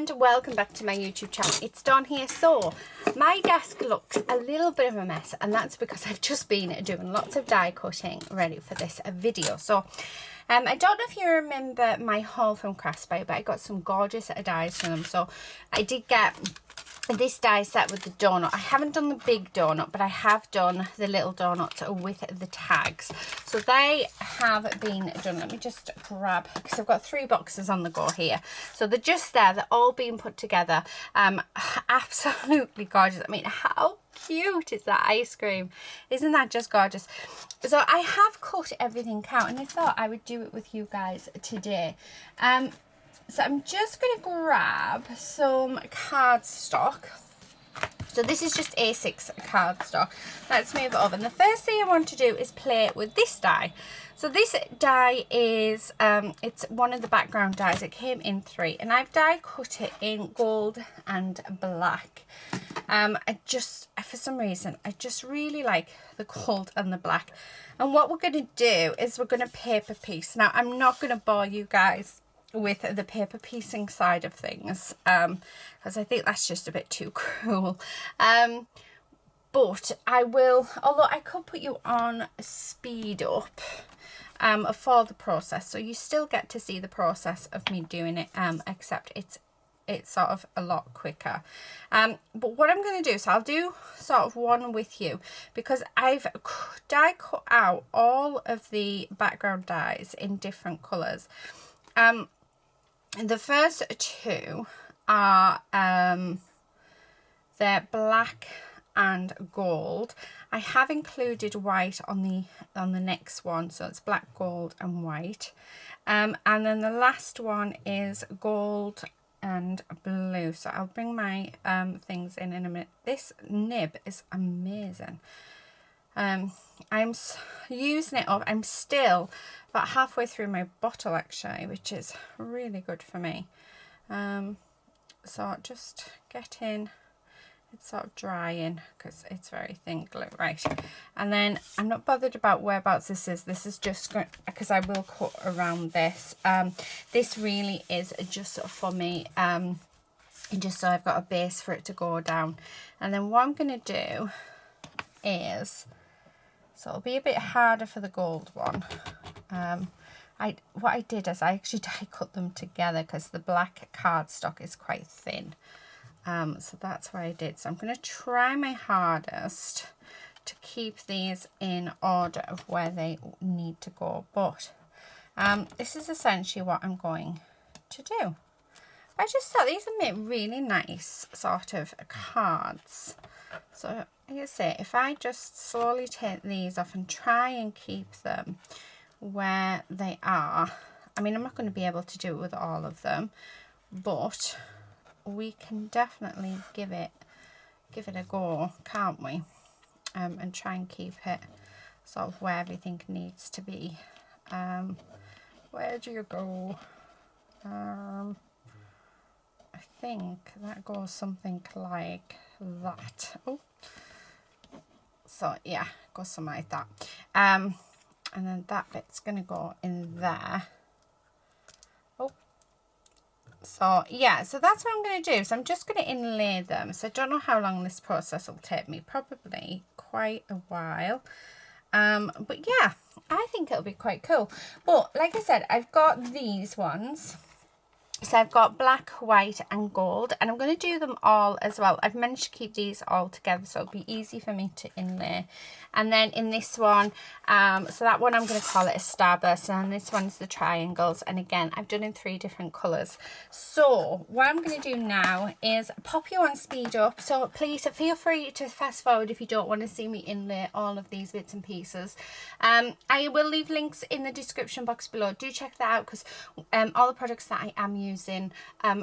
and welcome back to my YouTube channel. It's Dawn here. So my desk looks a little bit of a mess, and that's because I've just been doing lots of die cutting ready for this video. So I don't know if you remember my haul from Craspire, but I got some gorgeous dies from them. So I did get this die set with the donut. I haven't done the big donut, but I have done the little donuts with the tags. So they have been done. Let me just grab, because I've got 3 boxes on the go here. So they're just there. They're all being put together. Absolutely gorgeous. I mean, how cute is that ice cream? Isn't that just gorgeous? So I have cut everything out, and I thought I would do it with you guys today. So I'm just going to grab some cardstock. So this is just A6 cardstock. Let's move it over. And the first thing I want to do is play with this die. So this die is, it's one of the background dies. It came in 3, and I've die cut it in gold and black. For some reason, I just really like the gold and the black. And what we're going to do is we're going to paper piece. Now, I'm not going to bore you guys with the paper piecing side of things, because I think that's just a bit too cruel. But I will, although I could put you on speed up for the process, so you still get to see the process of me doing it, except it's sort of a lot quicker. But what I'm going to do, so I'll do sort of one with you, because I've die cut out all of the background dies in different colours. The first 2 are they're black and gold. I have included white on the next one, so it's black, gold and white. And then the last one is gold and blue. So I'll bring my things in a minute. This nib is amazing. I'm using it up. I'm still about halfway through my bottle actually, which is really good for me. So just get in, it's sort of drying because it's very thin glue, right? And then I'm not bothered about whereabouts this is just going, because I will cut around this. This really is just for me, just so I've got a base for it to go down. And then what I'm going to do is, so it'll be a bit harder for the gold one. What I did is I actually die cut them together because the black cardstock is quite thin. So that's what I did. So I'm going to try my hardest to keep these in order of where they need to go. But this is essentially what I'm going to do. I just thought these would make really nice sort of cards. So like I say, if I just slowly take these off and try and keep them where they are, I mean, I'm not going to be able to do it with all of them, but we can definitely give it a go, can't we? And try and keep it sort of where everything needs to be. Where do you go? I think that goes something like that. Oh, so yeah, goes something like that. And then that bit's gonna go in there. Oh, so yeah, so that's what I'm gonna do. So I'm just gonna inlay them. So I don't know how long this process will take me, probably quite a while. But yeah, I think it'll be quite cool. But like I said, I've got these ones. So I've got black, white and gold, and I'm going to do them all as well. I've managed to keep these all together, so it'll be easy for me to inlay. And then in this one, so that one I'm going to call it a starburst, and this one's the triangles. And again, I've done in 3 different colours. So what I'm going to do now is pop you on speed up. So please feel free to fast forward if you don't want to see me inlay all of these bits and pieces. I will leave links in the description box below. Do check that out, because all the products that I am using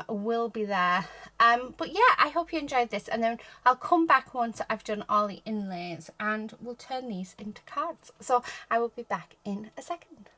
will be there. But yeah, I hope you enjoyed this, and then I'll come back once I've done all the inlays and we'll turn these into cards. So I will be back in a second.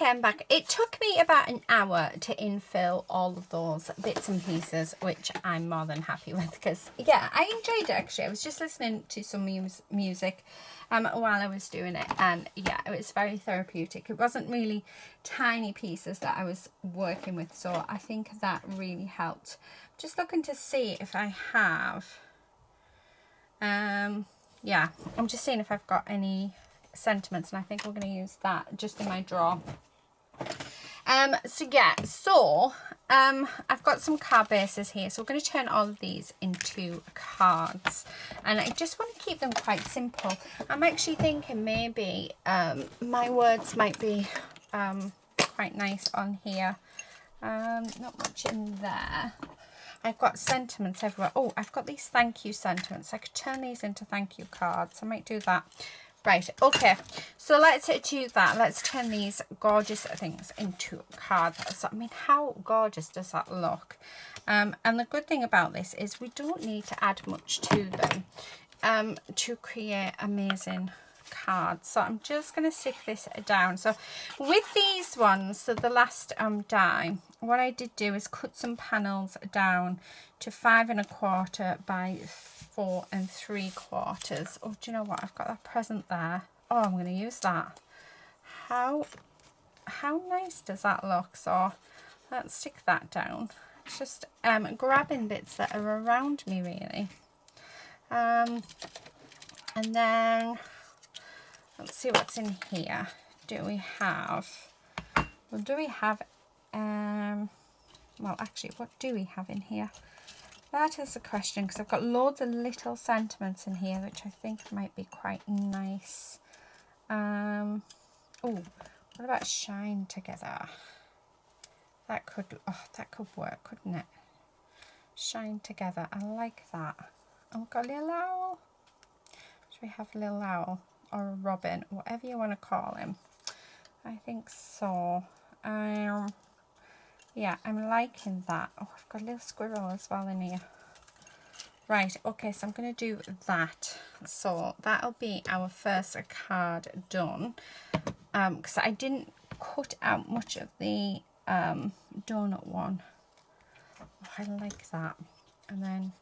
I'm back. It took me about an hour to infill all of those bits and pieces, which I'm more than happy with because, yeah, I enjoyed it actually. I was just listening to some music while I was doing it, and yeah, it was very therapeutic. It wasn't really tiny pieces that I was working with, so I think that really helped. Just looking to see if I have, yeah, I'm just seeing if I've got any sentiments, and I think we're going to use that just in my drawer. So yeah, so I've got some card bases here, so we're going to turn all of these into cards, and I just want to keep them quite simple. I'm actually thinking maybe my words might be quite nice on here. Not much in there. I've got sentiments everywhere. Oh, I've got these thank you sentiments. I could turn these into thank you cards. I might do that. Right, okay, so let's do that. Let's turn these gorgeous things into cards. So, I mean, how gorgeous does that look? And the good thing about this is we don't need to add much to them to create amazing cards. So I'm just going to stick this down. So with these ones, so the last die, what I did do is cut some panels down to 5 1/4 by 4 3/4. Oh, do you know what? I've got that present there. Oh, I'm going to use that. How nice does that look? So let's stick that down. It's just grabbing bits that are around me, really. And then let's see what's in here. Do we have, well, do we have, well, actually, what do we have in here? That is the question, because I've got loads of little sentiments in here, which I think might be quite nice. Oh, what about shine together? That could, oh, that could work, couldn't it? Shine together, I like that. Oh, we've got a little owl. Should we have a little owl or a robin, whatever you want to call him? I think so. Yeah, I'm liking that. Oh, I've got a little squirrel as well in here. Right, okay, so I'm going to do that. So that'll be our first card done. Because I didn't cut out much of the donut one. Oh, I like that. And then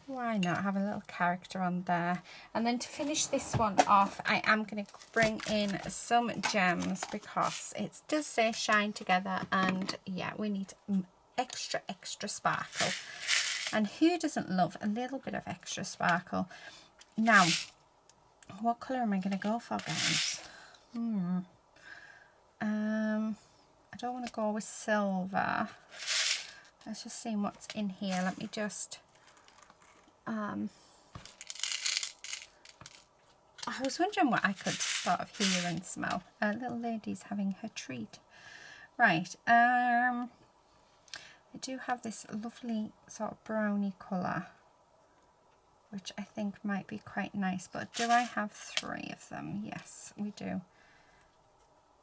why not have a little character on there? And then to finish this one off, I am going to bring in some gems because it does say shine together, and yeah, we need extra sparkle. And who doesn't love a little bit of extra sparkle? Now, what colour am I going to go for, guys? I don't want to go with silver. Let's just see what's in here. Let me just I was wondering what I could sort of hear and smell. Little lady's having her treat. Right, I do have this lovely sort of browny colour, which I think might be quite nice, but do I have 3 of them? Yes, we do.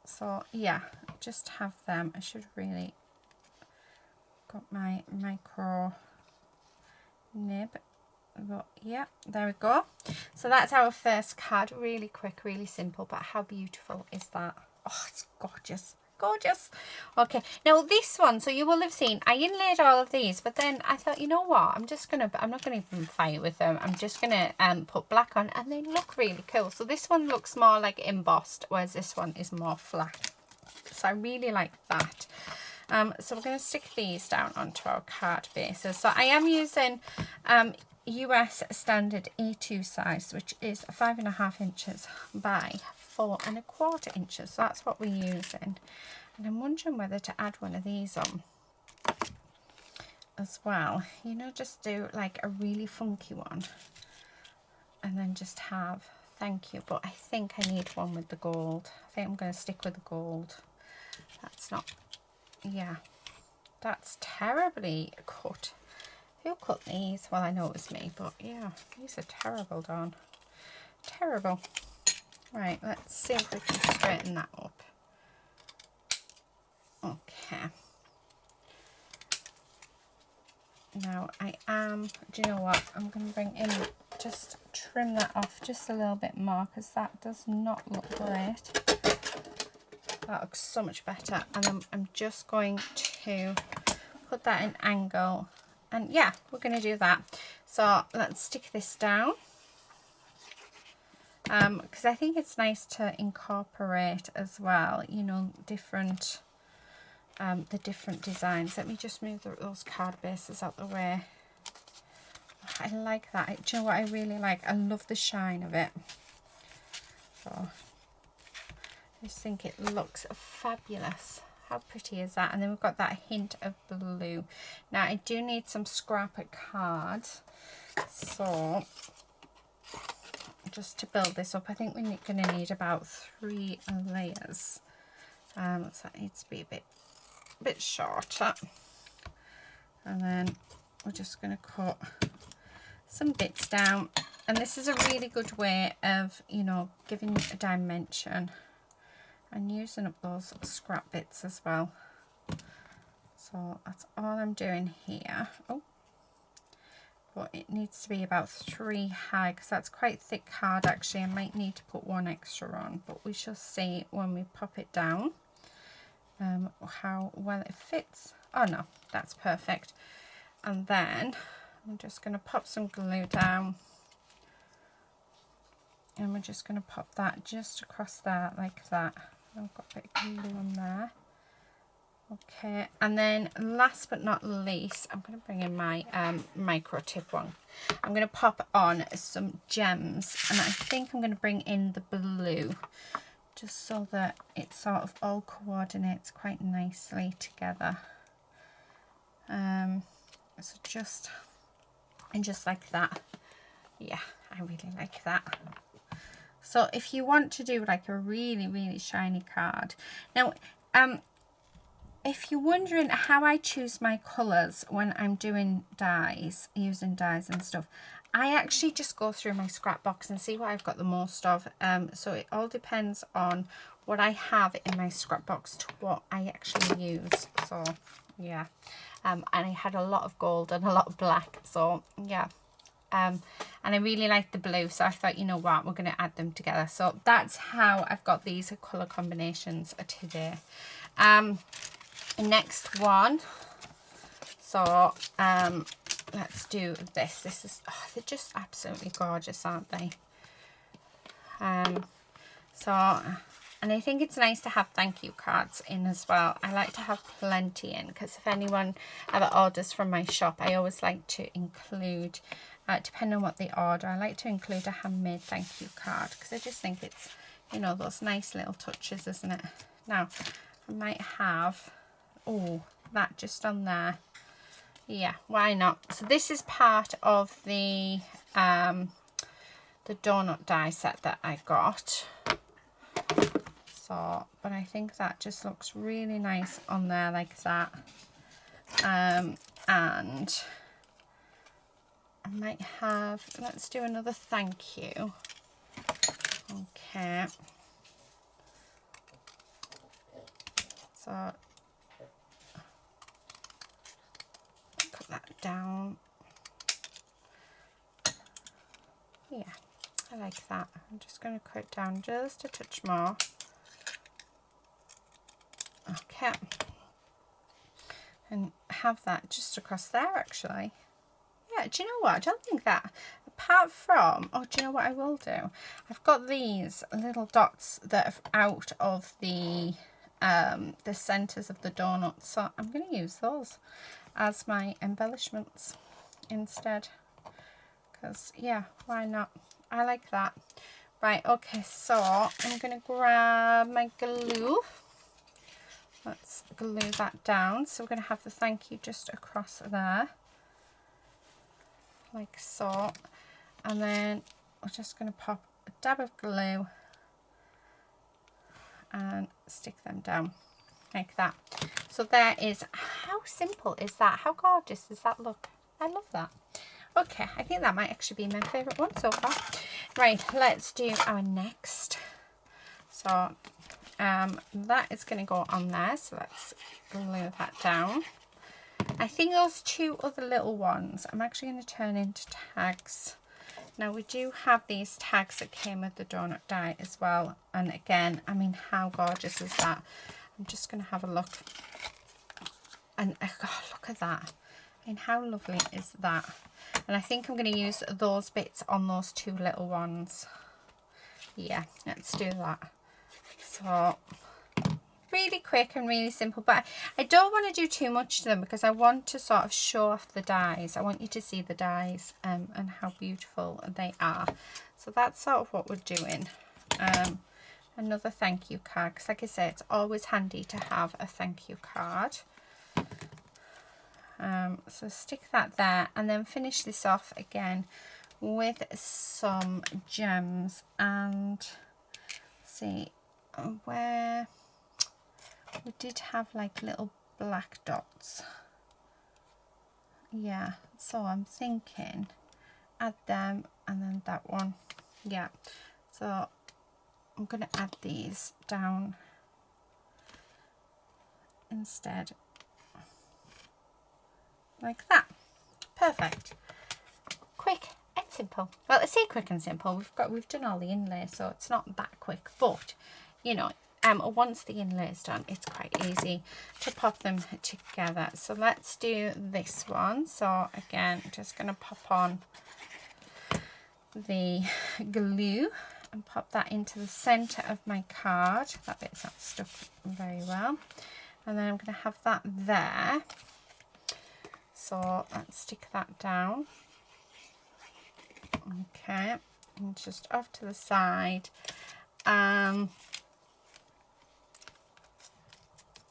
So yeah, just have them. I should really got my micro nib. But yeah, there we go. So that's our first card. Really quick, really simple, but how beautiful is that? Oh, it's gorgeous. Gorgeous. Okay, now this one, so you will have seen I inlaid all of these, but then I thought, you know what, I'm not gonna even fight with them. I'm just gonna put black on, and they look really cool. So this one looks more like embossed, whereas this one is more flat. So I really like that. So we're going to stick these down onto our card bases. So I am using US standard A2 size, which is 5.5 inches by 4 1/4 inches. So that's what we're using. And I'm wondering whether to add one of these on as well. You know, just do like a really funky one. And then just have thank you. But I think I need one with the gold. I think I'm going to stick with the gold. That's not, yeah, that's terribly cut. Who cut these? Well, I know it was me, but yeah, these are terrible, Dawn. Terrible. Right, let's see if we can straighten that up. Okay. Now I am, do you know what? I'm going to bring in, just trim that off just a little bit more because that does not look great. That looks so much better. And then I'm just going to put that in angle. And yeah, we're going to do that. So let's stick this down. Because I think it's nice to incorporate as well, you know, different, the different designs. Let me just move those card bases out the way. I like that. Do you know what I really like? I love the shine of it. So I just think it looks fabulous. How pretty is that? And then we've got that hint of blue. Now I do need some scrapper card. So just to build this up, I think we're going to need about 3 layers. So that needs to be a bit shorter. And then we're just going to cut some bits down. And this is a really good way of, you know, giving a dimension and using up those scrap bits as well. So that's all I'm doing here. Oh, but it needs to be about 3 high because that's quite thick card actually. I might need to put 1 extra on, but we shall see when we pop it down how well it fits. Oh no, that's perfect. And then I'm just going to pop some glue down, and we're just going to pop that just across there like that. I've got a bit of glue on there. Okay, and then last but not least, I'm going to bring in my micro tip one. I'm going to pop on some gems, and I think I'm going to bring in the blue just so that it sort of all coordinates quite nicely together. So just like that. Yeah, I really like that. So if you want to do like a really, really shiny card. Now, if you're wondering how I choose my colours when I'm doing dies, using dies and stuff, I actually just go through my scrap box and see what I've got the most of. So it all depends on what I have in my scrap box to what I actually use. So yeah, and I had a lot of gold and a lot of black. So yeah. And I really like the blue, so I thought, you know what, we're going to add them together. So that's how I've got these colour combinations today. Next one, so let's do this. This is, oh, they're just absolutely gorgeous, aren't they? And I think it's nice to have thank you cards in as well. I like to have plenty in, because if anyone ever orders from my shop, I always like to include, depending on what they order, I like to include a handmade thank you card, because I just think it's, you know, those nice little touches, isn't it? Now, I might have, oh, that just on there. Yeah, why not? So this is part of the donut die set that I got. So, but I think that just looks really nice on there like that. And I might have, let's do another thank you. Okay. So, put that down. Yeah, I like that. I'm just going to cut it down just a touch more. Okay. And have that just across there actually. Yeah, do you know what? I don't think that, apart from, oh, do you know what I will do? I've got these little dots that are out of the centres of the donuts, so I'm going to use those as my embellishments instead. Because, yeah, why not? I like that. Right, okay, so I'm going to grab my glue. Let's glue that down. So we're going to have the thank you just across there. Like so. And then we're just going to pop a dab of glue and stick them down like that. So there is, how simple is that? How gorgeous does that look? I love that. Okay, I think that might actually be my favourite one so far. Right, let's do our next. So that is going to go on there, so let's glue that down. I think those 2 other little ones I'm actually going to turn into tags. Now we do have these tags that came with the donut die as well, and again, I mean, how gorgeous is that? I'm just going to have a look, and oh, look at that. I mean, how lovely is that? And I think I'm going to use those bits on those two little ones. Yeah, let's do that. So really quick and really simple, but I don't want to do too much to them because I want to sort of show off the dies. I want you to see the dies and how beautiful they are. So that's sort of what we're doing. Another thank you card, because like I say, it's always handy to have a thank you card. So stick that there, and then finish this off again with some gems, and see where we did have like little black dots. Yeah, so I'm thinking add them, and then that one. Yeah, so I'm going to add these down instead, like that. Perfect. Quick and simple. Well, I say quick and simple. We've done all the inlay, so it's not that quick, but you know, once the inlay is done, it's quite easy to pop them together. So let's do this one. So again, just going to pop on the glue and pop that into the center of my card. That bit's not stuck very well. And then I'm going to have that there. So let's stick that down. Okay, and just off to the side.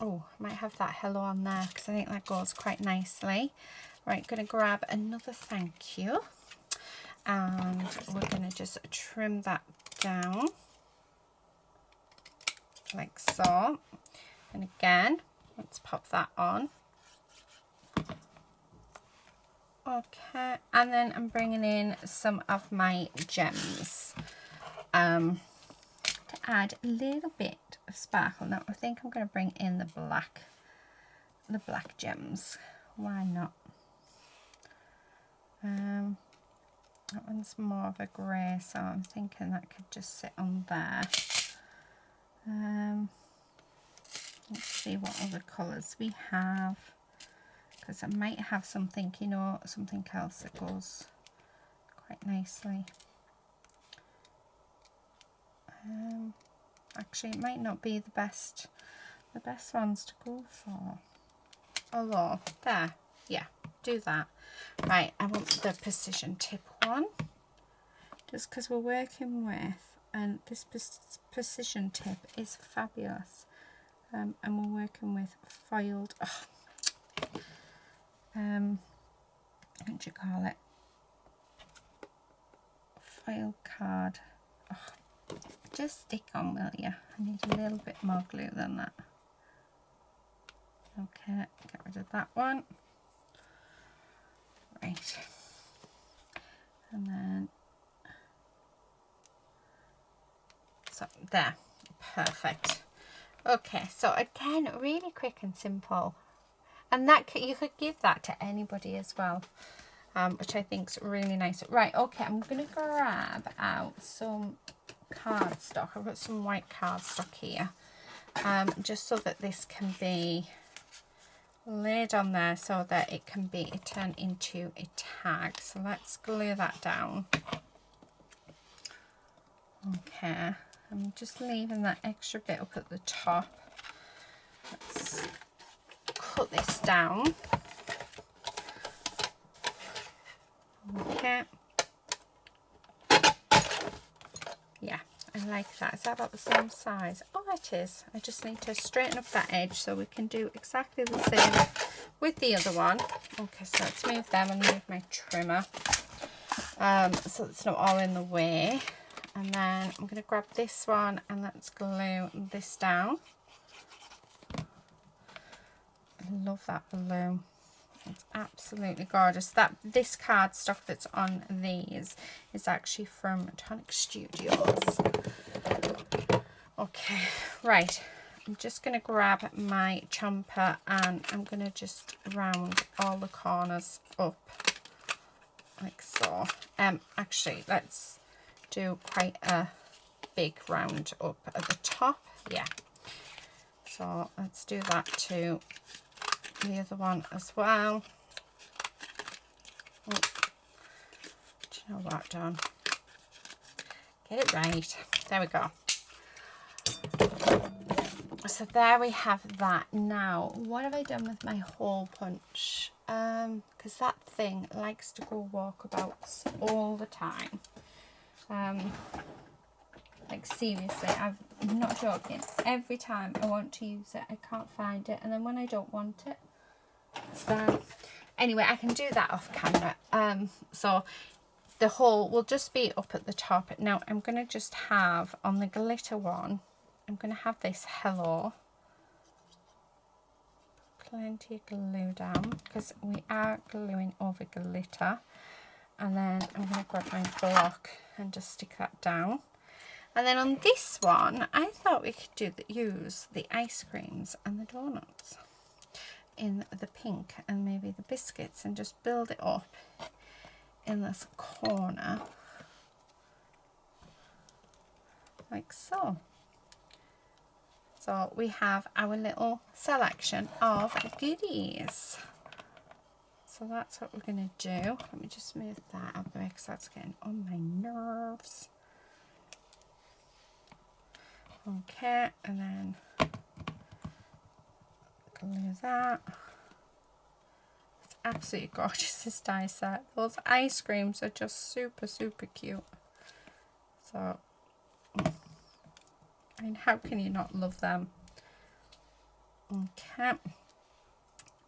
Oh, I might have that hello on there because I think that goes quite nicely. Right, going to grab another thank you, and we're going to just trim that down like so. And again, let's pop that on. Okay, and then I'm bringing in some of my gems to add a little bit of sparkle. Now I think I'm going to bring in the black gems. Why not? That one's more of a grey, so I'm thinking that could just sit on there. Let's see what other colours we have, because I might have something, you know, something else that goes quite nicely. Actually, it might not be the best ones to go for. Although, there, yeah, do that. Right, I want the precision tip one, just because we're working with, and this precision tip is fabulous. And we're working with foiled, what do you call it? Foil card. Oh, just stick on, will you? I need a little bit more glue than that. Okay, get rid of that one. Right. And then, so there, perfect. Okay, so again, really quick and simple. And that you could give that to anybody as well, which I think is really nice. Right, okay, I'm going to grab out some cardstock. I've got some white cardstock here, just so that this can be laid on there, so that it can be turned into a tag. So let's glue that down. Okay, I'm just leaving that extra bit up at the top. Let's cut this down. Okay. Yeah, I like that. Is that about the same size? Oh, it is. I just need to straighten up that edge so we can do exactly the same with the other one. Okay, so let's move them and move my trimmer, so it's not all in the way. And then I'm going to grab this one and let's glue this down. I love that balloon. It's absolutely gorgeous. This cardstock that's on these is actually from Tonic Studios. Okay, right. I'm just going to grab my chomper and I'm going to just round all the corners up like so. Actually, let's do quite a big round up at the top. Yeah. So let's do that to the other one as well. Oh, do you know what, Dawn? Get it right. There we go. So there we have that. Now, what have I done with my hole punch? Because that thing likes to go walkabouts all the time. Like seriously, I'm not joking. Every time I want to use it, I can't find it, and then when I don't want it, it's there. Anyway, I can do that off camera. So the hole will just be up at the top. Now I'm going to just have on the glitter one, I'm going to have this hello. Plenty of glue down because we are gluing over glitter. And then I'm going to grab my block and just stick that down. And then on this one, I thought we could use the ice creams and the donuts in the pink and maybe the biscuits and just build it up in this corner like so. So we have our little selection of goodies. So that's what we're going to do. Let me just move that out of the way because that's getting on my nerves. Okay, and then glue that. It's absolutely gorgeous, this die set. Those ice creams are just super, super cute. So, I mean, how can you not love them? Okay,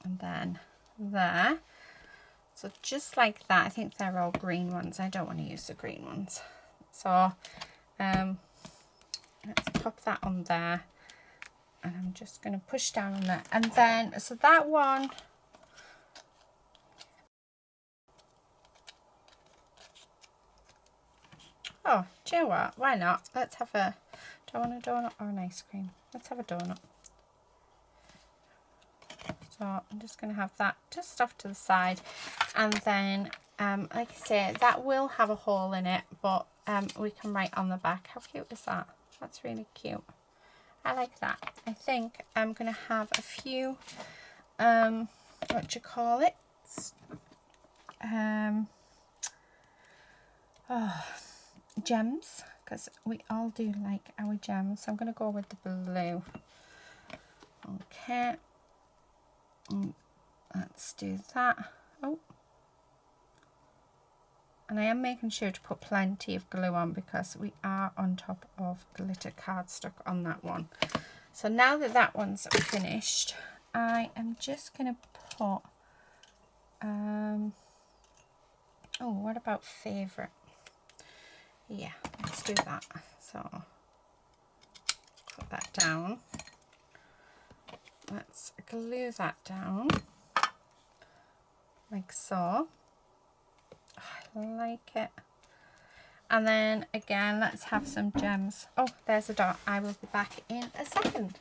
and then there. So just like that, I think they're all green ones. I don't want to use the green ones. So, let's pop that on there, and I'm just going to push down on that, and then so that one, oh, do you know what, why not, let's have a, do I want a donut or an ice cream? Let's have a donut. So I'm just going to have that just off to the side, and then like I say, that will have a hole in it, but we can write on the back. How cute is that? That's really cute. I like that. I think I'm going to have a few, what you call it? Gems, because we all do like our gems. So I'm going to go with the blue. Okay. Let's do that. Oh. And I am making sure to put plenty of glue on because we are on top of glitter cardstock on that one. So now that that one's finished, I am just going to put, oh, what about favourite? Yeah, let's do that. So, put that down. Let's glue that down, like so. I like it. And then again, let's have some gems. Oh, there's a dot. I will be back in a second.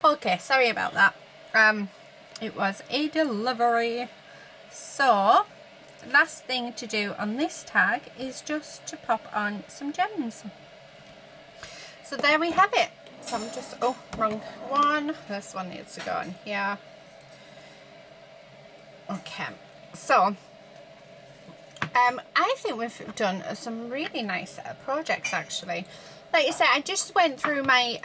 Okay, sorry about that. It was a delivery. So, last thing to do on this tag is just to pop on some gems. So there we have it. So I'm just, oh, wrong one. This one needs to go in here. Okay, so I think we've done some really nice projects actually. Like I said, I just went through my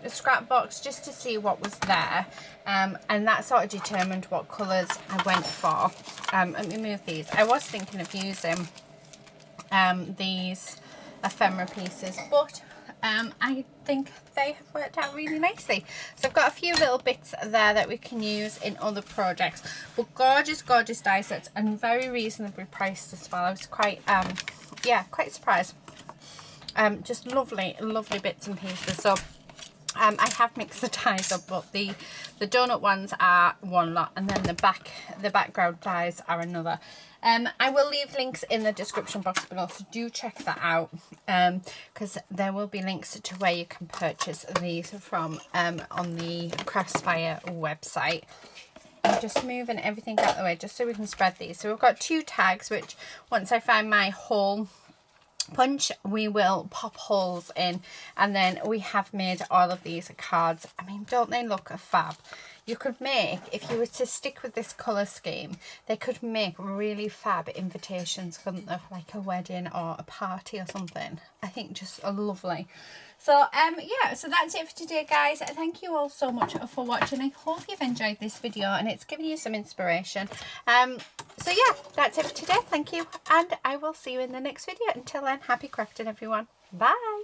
scrap box just to see what was there, and that sort of determined what colours I went for. Let me move these. I was thinking of using these ephemera pieces, but I think they have worked out really nicely. So I've got a few little bits there that we can use in other projects, but gorgeous, gorgeous die sets and very reasonably priced as well. I was quite, yeah, quite surprised. Just lovely, lovely bits and pieces. So I have mixed the dies up, but the donut ones are one lot, and then the background dies are another. I will leave links in the description box below, so do check that out, because there will be links to where you can purchase these from on the Craspire website. I'm just moving everything out of the way just so we can spread these. So we've got 2 tags, which once I find my hole punch, we will pop holes in. And then we have made all of these cards. I mean, don't they look fab? You could make, if you were to stick with this colour scheme, they could make really fab invitations, couldn't they, for like a wedding or a party or something. I think just lovely. So yeah, so that's it for today, guys. Thank you all so much for watching. I hope you've enjoyed this video and it's given you some inspiration. So yeah, that's it for today. Thank you, and I will see you in the next video. Until then, happy crafting, everyone. Bye.